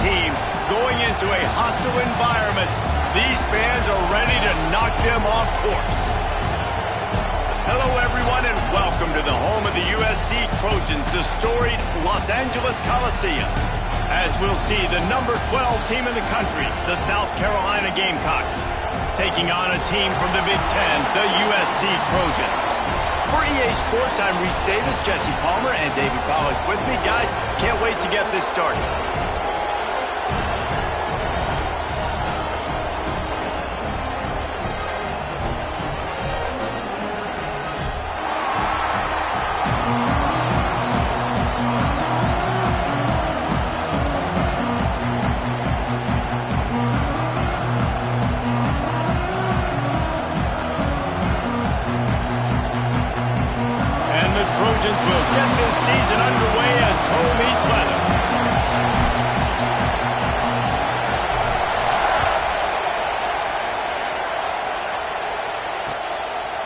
team going into a hostile environment. These fans are ready to knock them off course. Hello, everyone, and welcome to the home of the USC Trojans, the storied Los Angeles Coliseum. As we'll see, the number 12 team in the country, the South Carolina Gamecocks, taking on a team from the Big Ten, the USC Trojans. For EA Sports, I'm Reese Davis, Jesse Palmer, and David Pollack with me. Guys, can't wait to get this started. Trojans will get this season underway as toe meets leather.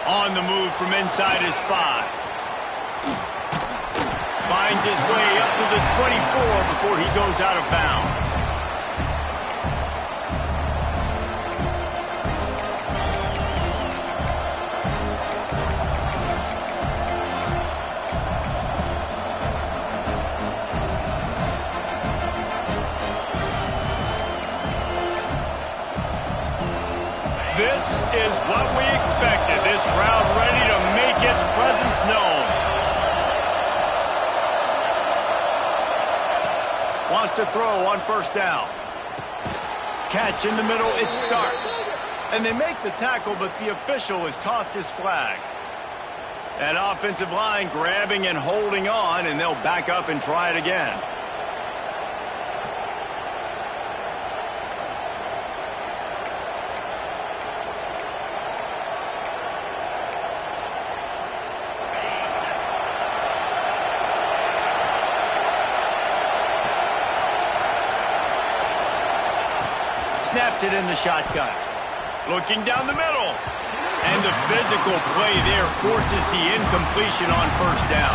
On the move from inside his 5. Finds his way up to the 24 before he goes out of bounds. This is what we expected. This crowd ready to make its presence known. Wants to throw on first down. Catch in the middle, it's start. And they make the tackle, but the official has tossed his flag. That offensive line grabbing and holding on, and they'll back up and try it again. Snapped it in the shotgun. Looking down the middle. And the physical play there forces the incompletion on first down.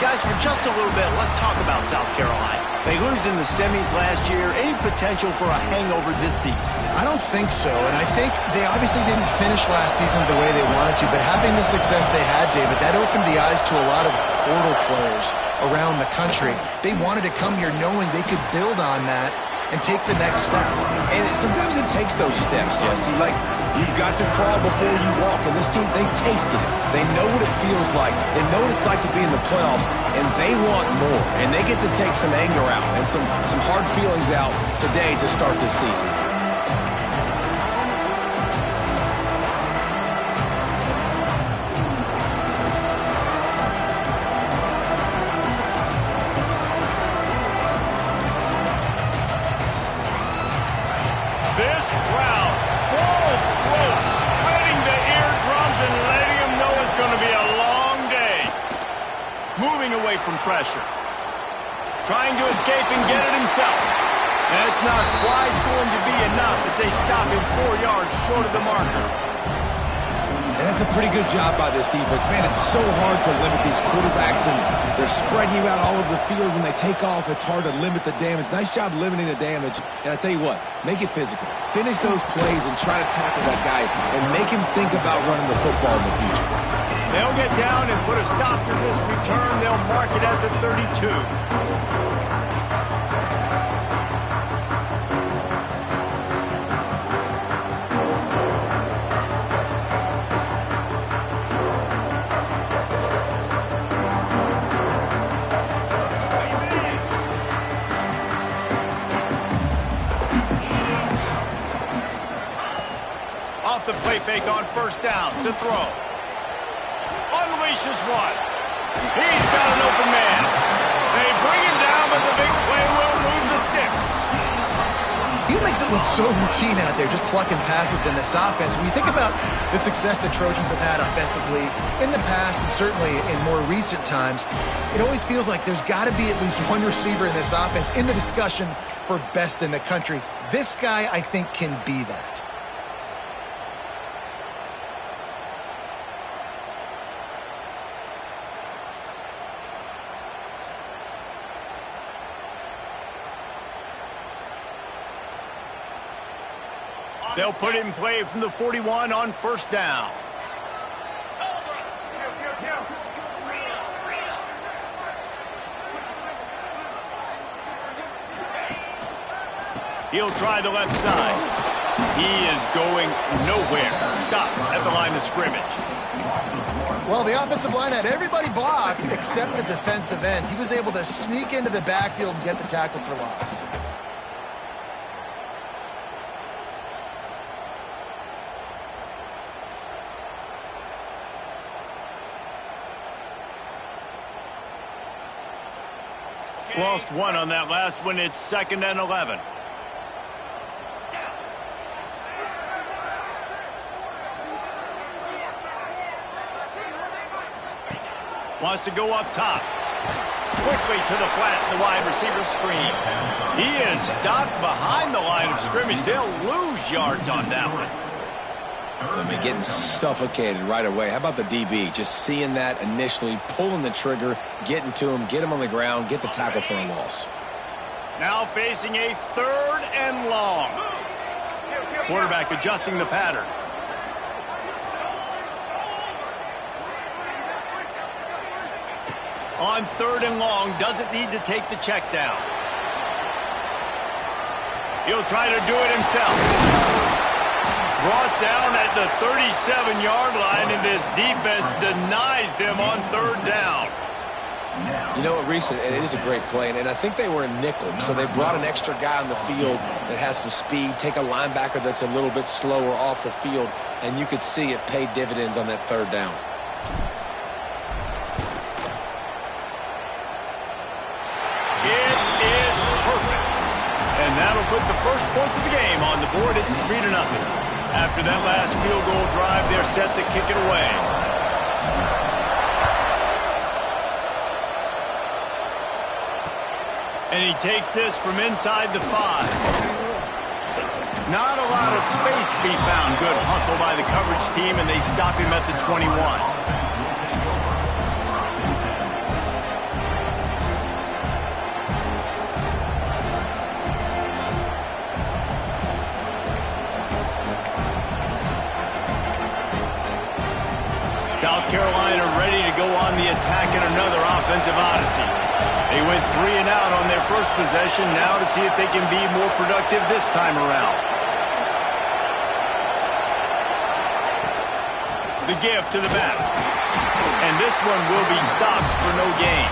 Guys, for just a little bit, let's talk about South Carolina. They lose in the semis last year. Any potential for a hangover this season? I don't think so, and I think they obviously didn't finish last season the way they wanted to, but having the success they had, David, that opened the eyes to a lot of portal players around the country. They wanted to come here knowing they could build on that and take the next step. And sometimes it takes those steps, Jesse. Like, you've got to crawl before you walk. And this team, they tasted it. They know what it feels like. They know what it's like to be in the playoffs, and they want more. And they get to take some anger out and some hard feelings out today to start this season. This crowd, full throat, spreading the eardrums and letting them know it's going to be a long day. Moving away from pressure. Trying to escape and get it himself. That's not quite going to be enough as they stop him 4 yards short of the marker. And that's a pretty good job by this defense. Man, it's so hard to limit these quarterbacks, and they're spreading you out all over the field. When they take off, it's hard to limit the damage. Nice job limiting the damage. And I tell you what, make it physical. Finish those plays and try to tackle that guy and make him think about running the football in the future. They'll get down and put a stop to this return. They'll mark it at the 32. Off the play fake on first down to throw. Unleashes one. He's got an open man. They bring him down, but the big play will move the sticks. He makes it look so routine out there, just plucking passes in this offense. When you think about the success the Trojans have had offensively in the past and certainly in more recent times, it always feels like there's got to be at least one receiver in this offense in the discussion for best in the country. This guy, I think, can be that. They'll put it in play from the 41 on first down. He'll try the left side. He is going nowhere. Stop at the line of scrimmage. Well, the offensive line had everybody blocked except the defensive end. He was able to sneak into the backfield and get the tackle for loss. Lost one on that last one. It's 2nd and 11. Wants to go up top. Quickly to the flat, the wide receiver screen. He is stopped behind the line of scrimmage. They'll lose yards on that one. I mean, getting suffocated right away. How about the DB? Just seeing that initially, pulling the trigger, getting to him, get him on the ground, get the tackle for a loss. Now facing a 3rd and long. Quarterback adjusting the pattern. On 3rd and long, doesn't need to take the check down. He'll try to do it himself. Brought down at the 37-yard line, and this defense denies them on 3rd down. You know what, Reese, it is a great play, and I think they were in nickel, so they brought an extra guy on the field that has some speed, take a linebacker that's a little bit slower off the field, and you could see it pay dividends on that 3rd down. It is perfect. And that'll put the first points of the game on the board. It's 3-0. After that last field goal drive, they're set to kick it away. And he takes this from inside the 5. Not a lot of space to be found. Good hustle by the coverage team, and they stop him at the 21. South Carolina ready to go on the attack in another offensive odyssey. They went 3 and out on their first possession, now to see if they can be more productive this time around. The give to the back. And this one will be stopped for no gain.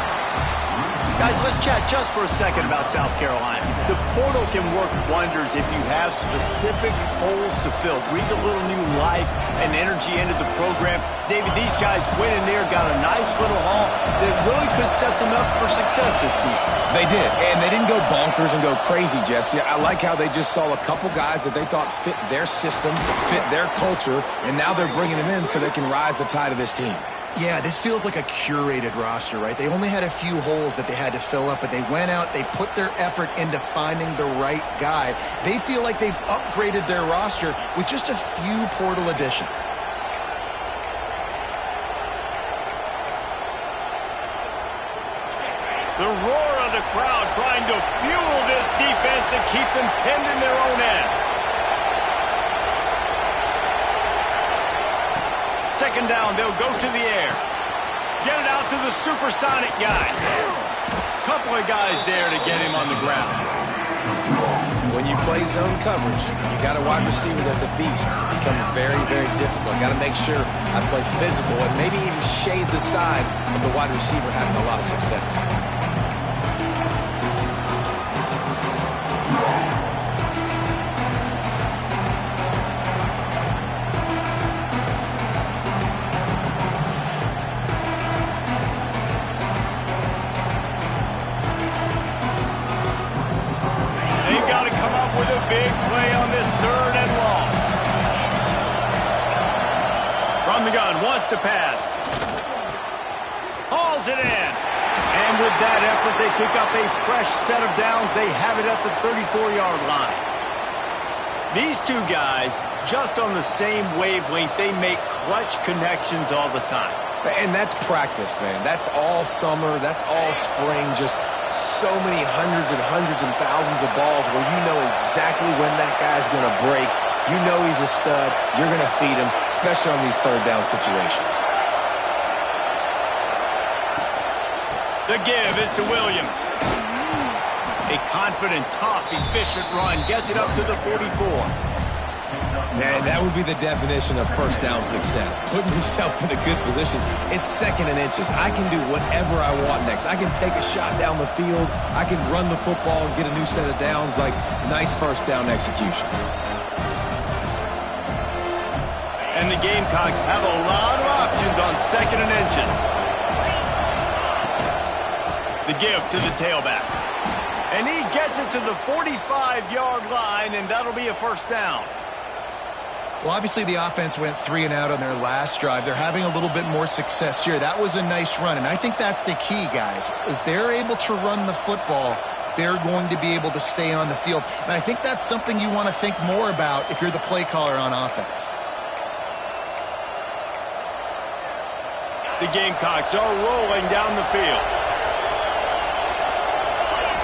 Guys, let's chat just for a second about South Carolina. The portal can work wonders if you have specific holes to fill. Breathe a little new life and energy into the program. David, these guys went in there, got a nice little haul that really could set them up for success this season. They did, and they didn't go bonkers and go crazy, Jesse. I like how they just saw a couple guys that they thought fit their system, fit their culture, and now they're bringing them in so they can rise the tide of this team. Yeah, this feels like a curated roster, right? They only had a few holes that they had to fill up, but they went out, they put their effort into finding the right guy. They feel like they've upgraded their roster with just a few portal additions. The roar of the crowd trying to fuel this defense to keep them pinned in their own end. 2nd down, they'll go to the air. Get it out to the supersonic guy. Couple of guys there to get him on the ground. When you play zone coverage, you got a wide receiver that's a beast. It becomes very, very difficult. Got to make sure I play physical and maybe even shade the side of the wide receiver having a lot of success. Big play on this 3rd and long. From the gun, wants to pass. Hauls it in. And with that effort, they pick up a fresh set of downs. They have it at the 34-yard line. These two guys, just on the same wavelength, they make clutch connections all the time. And that's practice, man. That's all summer. That's all spring. Just so many hundreds and thousands of balls where you know exactly when that guy's going to break You know he's a stud. You're going to feed him, especially on these third down situations. The give is to Williams. A confident, tough, efficient run gets it up to the 44. Man, that would be the definition of first down success. Putting yourself in a good position. It's 2nd and inches. I can do whatever I want next. I can take a shot down the field. I can run the football and get a new set of downs. Like, nice first down execution. And the Gamecocks have a lot of options on 2nd and inches. The give to the tailback. And he gets it to the 45-yard line, and that'll be a first down. Well, obviously the offense went 3 and out on their last drive. They're having a little bit more success here. That was a nice run, and I think that's the key, guys. If they're able to run the football, they're going to be able to stay on the field. And I think that's something you want to think more about if you're the play caller on offense. The Gamecocks are rolling down the field.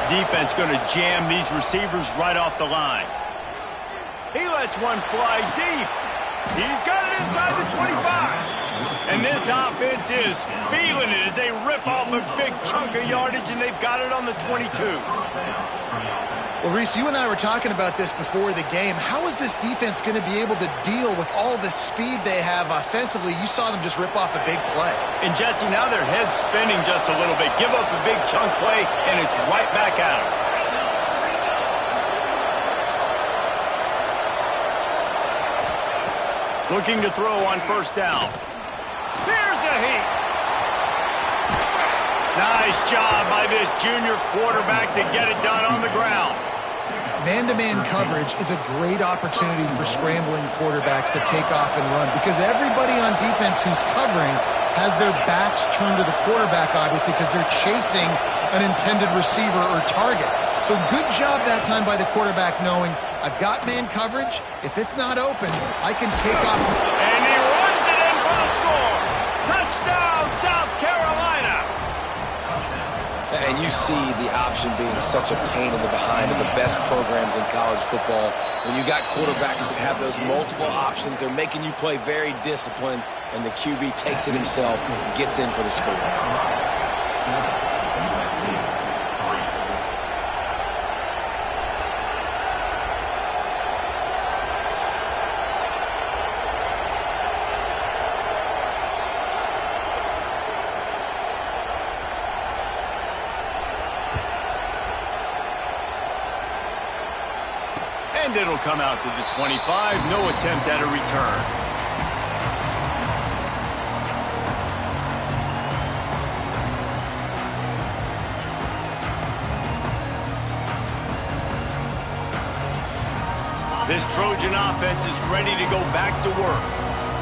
Defense going to jam these receivers right off the line. He lets one fly deep. He's got it inside the 25. And this offense is feeling it as they rip off a big chunk of yardage, and they've got it on the 22. Well, Reese, you and I were talking about this before the game. How is this defense going to be able to deal with all the speed they have offensively? You saw them just rip off a big play. And, Jesse, now their head's spinning just a little bit. Give up a big chunk play, and it's right back at them. Looking to throw on first down. Here's a heat. Nice job by this junior quarterback to get it done on the ground. Man-to-man coverage is a great opportunity for scrambling quarterbacks to take off and run because everybody on defense who's covering has their backs turned to the quarterback, obviously, because they're chasing an intended receiver or target. So good job that time by the quarterback knowing, I've got man coverage. If it's not open, I can take off. And he runs it in for the score. Touchdown, South Carolina. And you see the option being such a pain in the behind of the best programs in college football. When you got quarterbacks that have those multiple options, they're making you play very disciplined, and the QB takes it himself and gets in for the score. And it'll come out to the 25. No attempt at a return. This Trojan offense is ready to go back to work.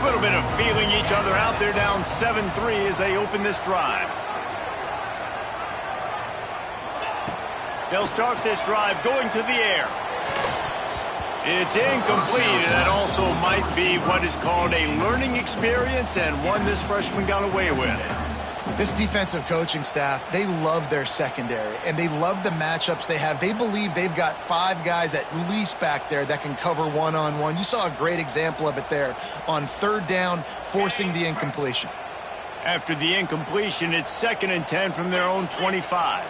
A little bit of feeling each other out. They're down 7-3 as they open this drive. They'll start this drive going to the air. It's incomplete, and that also might be what is called a learning experience and one this freshman got away with. This defensive coaching staff, they love their secondary, and they love the matchups they have. They believe they've got 5 guys at least back there that can cover one-on-one. You saw a great example of it there on third down, forcing the incompletion. After the incompletion, it's 2nd and 10 from their own 25.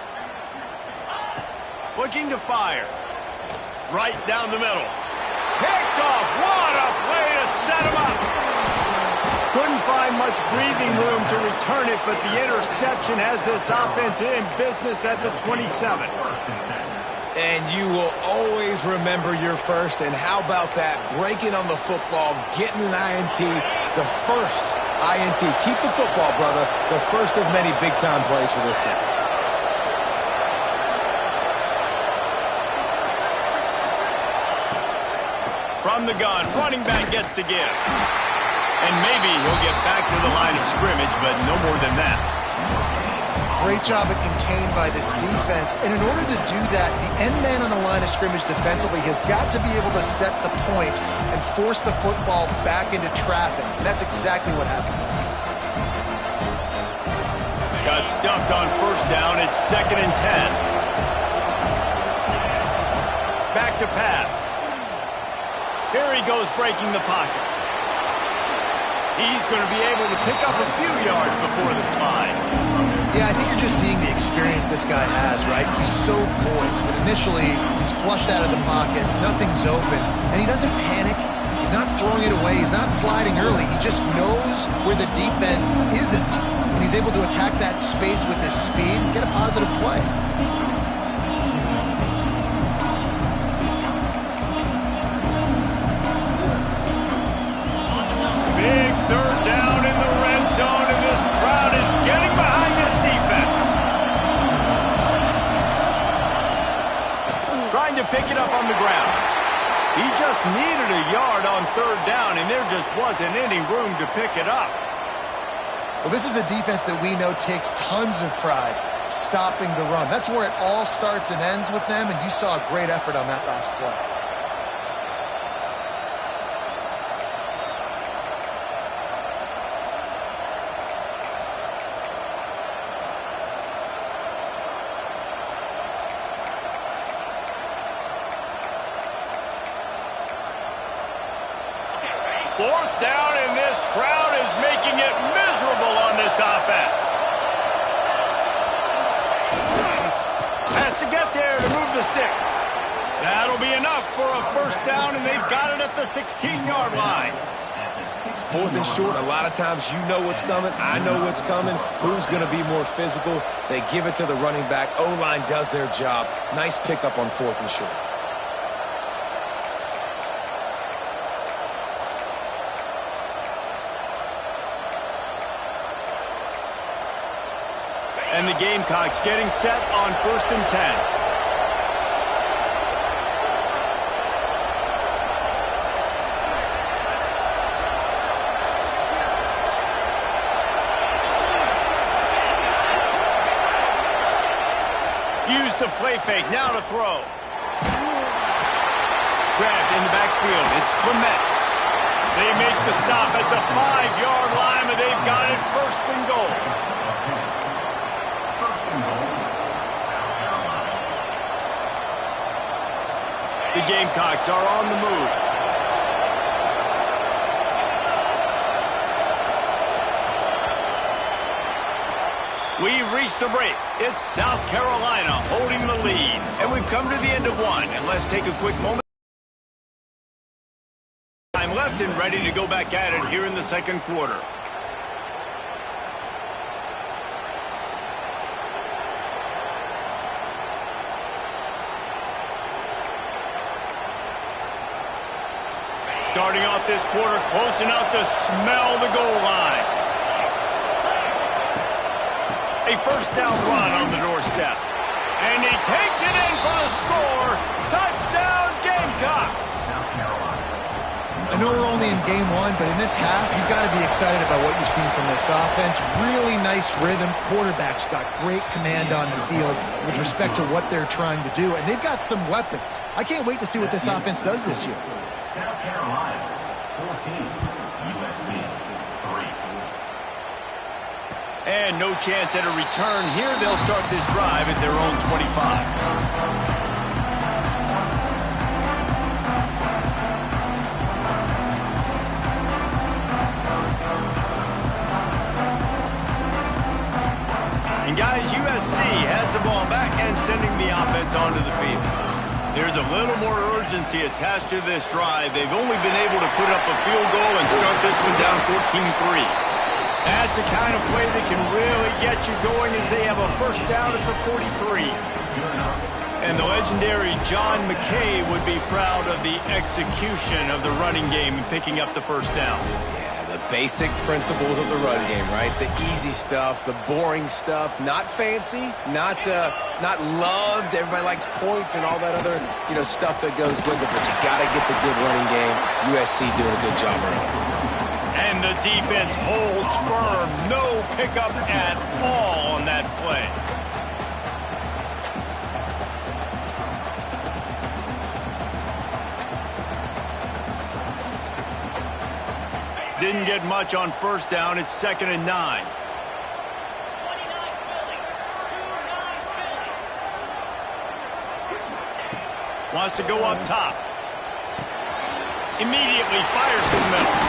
Looking to fire. Right down the middle. Picked off. What a play to set him up. Couldn't find much breathing room to return it, but the interception has this offense in business at the 27. And you will always remember your first. And how about that? Breaking on the football, getting an INT, the first INT. Keep the football, brother. The first of many big-time plays for this guy. From the gun, running back gets to give. And maybe he'll get back to the line of scrimmage, but no more than that. Great job at contained by this defense. And in order to do that, the end man on the line of scrimmage defensively has got to be able to set the point and force the football back into traffic. And that's exactly what happened. Got stuffed on first down. It's 2nd and 10. Back to pass. Here he goes breaking the pocket. He's going to be able to pick up a few yards before the slide. Yeah, I think you're just seeing the experience this guy has, right? He's so poised that initially he's flushed out of the pocket, nothing's open, and he doesn't panic. He's not throwing it away. He's not sliding early. He just knows where the defense isn't, and he's able to attack that space with his speed and get a positive play. Big third down in the red zone, and this crowd is getting behind this defense. Trying to pick it up on the ground. He just needed a yard on third down, and there just wasn't any room to pick it up. Well, this is a defense that we know takes tons of pride stopping the run. That's where it all starts and ends with them, and you saw a great effort on that last play. Fourth down, and this crowd is making it miserable on this offense. Has to get there to move the sticks. That'll be enough for a first down, and they've got it at the 16-yard line. Fourth and short, a lot of times you know what's coming. I know what's coming. Who's going to be more physical? They give it to the running back. O-line does their job. Nice pickup on fourth and short. And the Gamecocks getting set on 1st and 10. Use the play fake, now to throw. Grabbed in the backfield, it's Clements. They make the stop at the 5-yard line, and they've got it 1st and goal. The Gamecocks are on the move. We've reached the break. It's South Carolina holding the lead. And we've come to the end of one. And let's take a quick moment. Time left and ready to go back at it here in the second quarter. Starting off this quarter close enough to smell the goal line. A first down run on the doorstep. And he takes it in for the score. Touchdown Gamecocks. I know we're only in game one, but in this half, you've got to be excited about what you've seen from this offense. Really nice rhythm. Quarterback's got great command on the field with respect to what they're trying to do. And they've got some weapons. I can't wait to see what this offense does this year. South Carolina, 14, USC, 3. And no chance at a return here. They'll start this drive at their own 25. And guys, USC has the ball back and sending the offense onto the field. There's a little more urgency attached to this drive. They've only been able to put up a field goal and start this one down 14-3. That's the kind of play that can really get you going as they have a first down at the 43. And the legendary John McKay would be proud of the execution of the running game and picking up the first down. The basic principles of the run game, right? The easy stuff, the boring stuff, not fancy, not loved. Everybody likes points and all that other, stuff that goes with it, but you got to get the good running game. USC doing a good job early. And the defense holds firm. No pickup at all on that play. Didn't get much on first down. It's 2nd and 9. Wants to go up top. Immediately fires to the middle.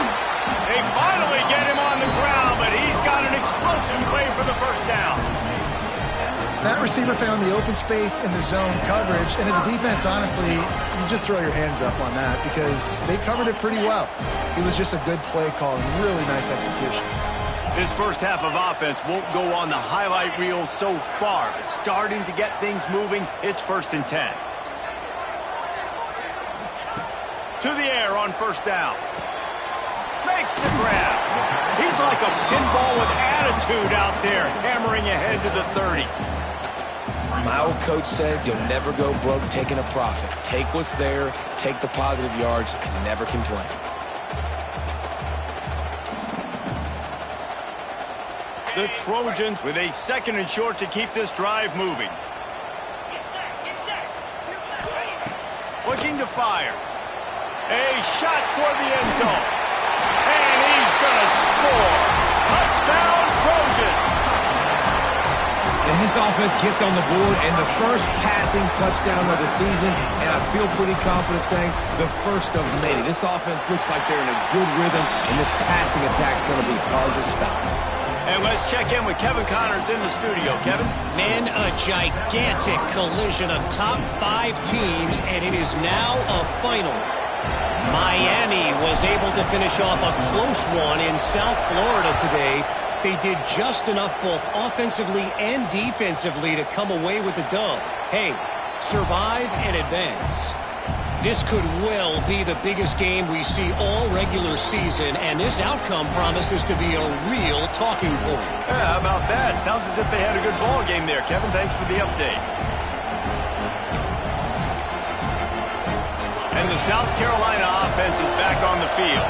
They finally get him on the ground, but he's got an explosive play for the first down. That receiver found the open space in the zone coverage, and as a defense, honestly, you just throw your hands up on that because they covered it pretty well. It was just a good play call and really nice execution. This first half of offense won't go on the highlight reel so far, but starting to get things moving. It's 1st and 10. To the air on first down. Makes the grab. He's like a pinball with attitude out there, hammering ahead to the 30. My old coach said you'll never go broke taking a profit. Take what's there, take the positive yards, and never complain. The Trojans with a 2nd and short to keep this drive moving. Looking to fire. A shot toward the end zone. And he's going to score. Touchdown, Trojans. And this offense gets on the board, and the first passing touchdown of the season, and I feel pretty confident saying the first of many. This offense looks like they're in a good rhythm, and this passing attack's going to be hard to stop. And let's check in with Kevin Connors in the studio. Kevin? Man, a gigantic collision of top 5 teams, and it is now a final. Miami was able to finish off a close one in South Florida today. They did just enough both offensively and defensively to come away with the dub. Hey, survive and advance. This could well be the biggest game we see all regular season, and this outcome promises to be a real talking point. Yeah, how about that? Sounds as if they had a good ball game there. Kevin, thanks for the update. And the South Carolina offense is back on the field.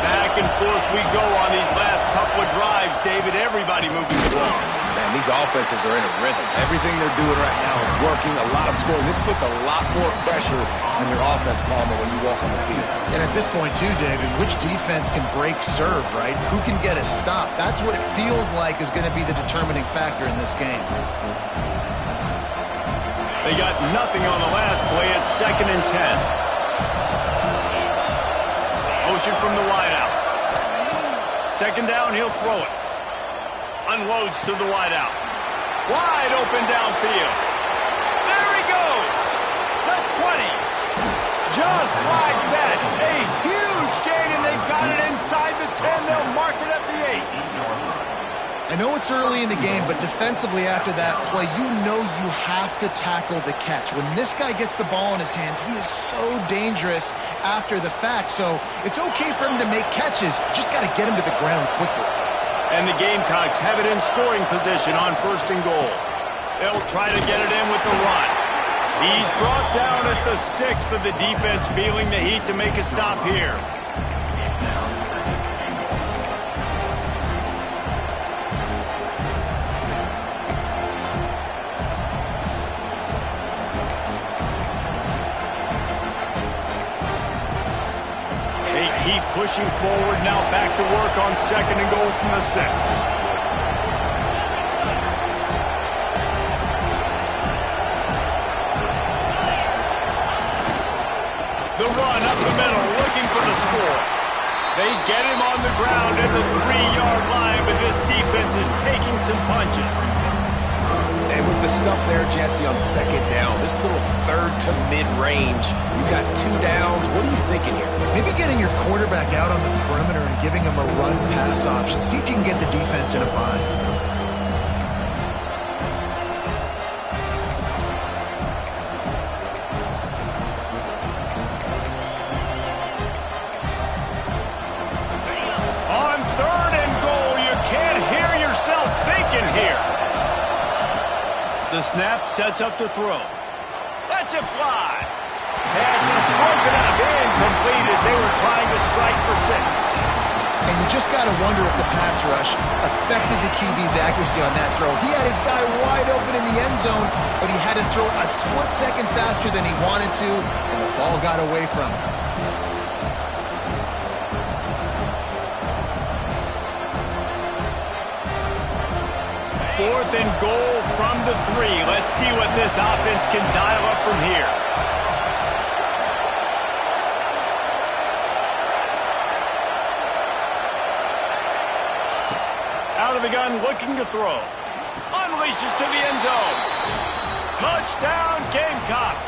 Back and forth we go on these last couple of drives, David. Everybody moving the ball. Man, these offenses are in a rhythm. Everything they're doing right now is working. A lot of scoring. This puts a lot more pressure on your offense, Palmer, when you walk on the field. And at this point, too, David, which defense can break serve, right? Who can get a stop? That's what it feels like is going to be the determining factor in this game. They got nothing on the last play. It's 2nd and 10. Motion from the wideout. 2nd down, he'll throw it. Unloads to the wideout. Wide open downfield. There he goes. The 20. Just like that. A huge gain, and they've got it inside the 10. They'll mark it at the 8. I know it's early in the game, but defensively after that play, you know you have to tackle the catch. When this guy gets the ball in his hands, he is so dangerous after the fact. So it's okay for him to make catches. Just got to get him to the ground quickly. And the Gamecocks have it in scoring position on 1st and goal. They'll try to get it in with the run. He's brought down at the 6, but the defense feeling the heat to make a stop here. Keep pushing forward, now back to work on 2nd and goal from the 6. The run up the middle, looking for the score. They get him on the ground at the 3-yard line, but this defense is taking some punches. And with the stuff there, Jesse, on 2nd down, this little 3rd to mid-range, you got 2 downs. What are you thinking here? Maybe getting your quarterback out on the perimeter and giving him a run-pass option. See if you can get the defense in a bind. On 3rd and goal, you can't hear yourself thinking here. The snap sets up the throw. Lets it fly. Pass is broken up, incomplete as they were trying to strike for 6. And you just got to wonder if the pass rush affected the QB's accuracy on that throw. He had his guy wide open in the end zone, but he had to throw a split second faster than he wanted to, and the ball got away from him. Fourth and goal from the 3. Let's see what this offense can dial up from here. of the gun, looking to throw. Unleashes to the end zone. Touchdown, Gamecock.